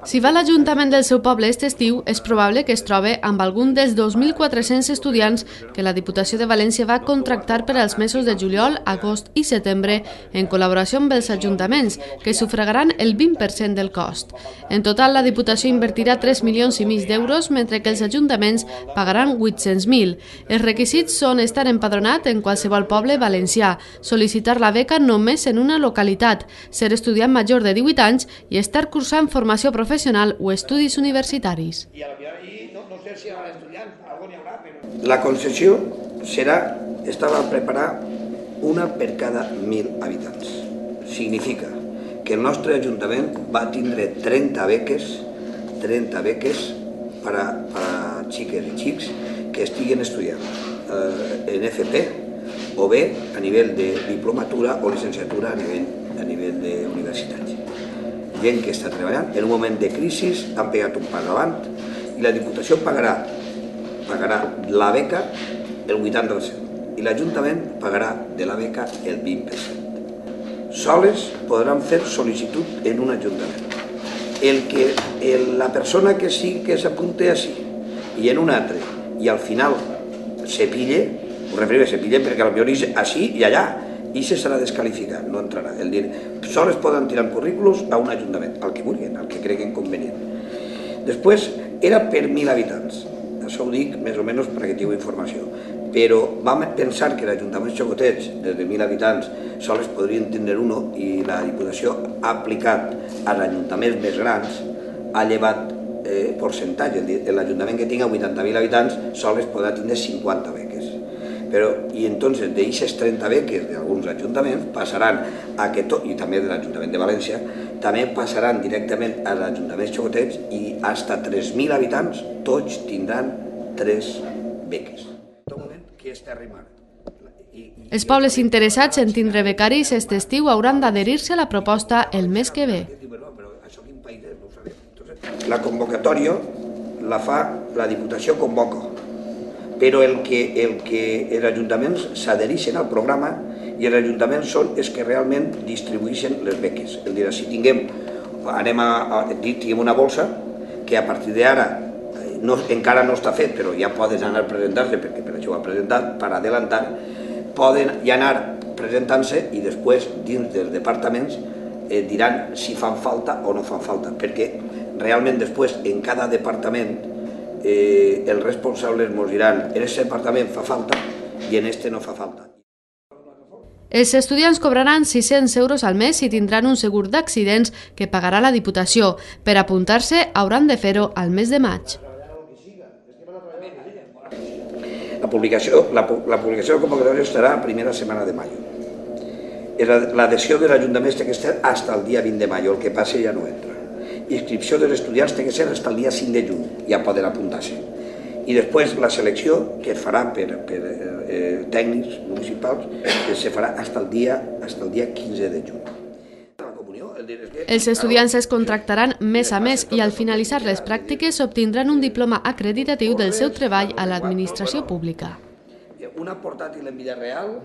Si va a l'Ajuntament del seu poble aquest estiu, és probable que es trobi amb algun dels 2.400 estudiants que la Diputació de València va contractar per als mesos de juliol, agost i setembre en col·laboració amb els ajuntaments, que sufragaran el 20% del cost. En total, la Diputació invertirà 3,5 milions d'euros, mentre que els ajuntaments pagaran 800.000. Els requisits són estar empadronat en qualsevol poble valencià, sol·licitar la beca només en una localitat, ser estudiant major de 18 anys i estar cursant formació professional o estudis universitaris. La concessió estava preparada una per cada 1.000 habitants. Significa que el nostre Ajuntament va tindre 30 beques per a xiques i xics que estiguen estudiant en FP o bé a nivell de diplomatura o licenciatura a nivell d'universitat. Gent que està treballant, en un moment de crisi han pegat un pas avant i la Diputació pagarà la beca el 80% i l'Ajuntament pagarà de la beca el 20%. Soles podran fer sol·licitud en un Ajuntament. La persona que s'apunte així i en un altre i al final se pille, ho referim a se pille perquè potser és així i allà, i se serà desqualificat, no entrarà. Sols poden tirar currículums a un ajuntament, al que vulguin, al que creguen convenient. Després, era per 1.000 habitants. Això ho dic més o menys perquè tinc informació. Però vam pensar que l'Ajuntament xocotets, des de 1.000 habitants, sols podrien tindre uno i la Diputació ha aplicat als ajuntaments més grans, ha llevat percentatge. L'Ajuntament que tingui 80.000 habitants sols podrà tindre 50 beques. I entonces d'aquestes 30 beques d'alguns ajuntaments passaran a que tot, i també de l'Ajuntament de València, també passaran directament als ajuntaments xocotets i fins a 3.000 habitants tots tindran 3 beques. Els pobles interessats en tindre becaris aquest estiu hauran d'adherir-se a la proposta el mes que ve. La convocatòria la fa la Diputació convoca, però els ajuntaments s'adhereixen al programa i els ajuntaments són els que realment distribueixen les beques. És a dir, si tinguem una bolsa que a partir d'ara encara no està fet, però ja poden anar presentant-se, perquè per això ho ha presentat, per adelantar, poden ja anar presentant-se i després dins dels departaments diran si fan falta o no fan falta, perquè realment després en cada departament els responsables ens diran en aquest departament fa falta i en este no fa falta. Els estudiants cobraran 600 euros al mes i tindran un segur d'accidents que pagarà la Diputació. Per apuntar-se hauran de fer-ho al mes de maig. La publicació de convocatòria estarà a primera setmana de maig. L'adhesió de l'Ajuntament té que estar fins al dia 20 de maig, el que passi ja no entra. Inscripció dels estudiants té que ser fins al dia 5 de juny, ja poden apuntar-se. I després la selecció, que es farà per tècnics municipals, que se farà fins al dia 15 de juny. Els estudiants es contractaran mes a mes i al finalitzar les pràctiques obtindran un diploma acreditatiu del seu treball a l'administració pública. Una portàtil en Villarreal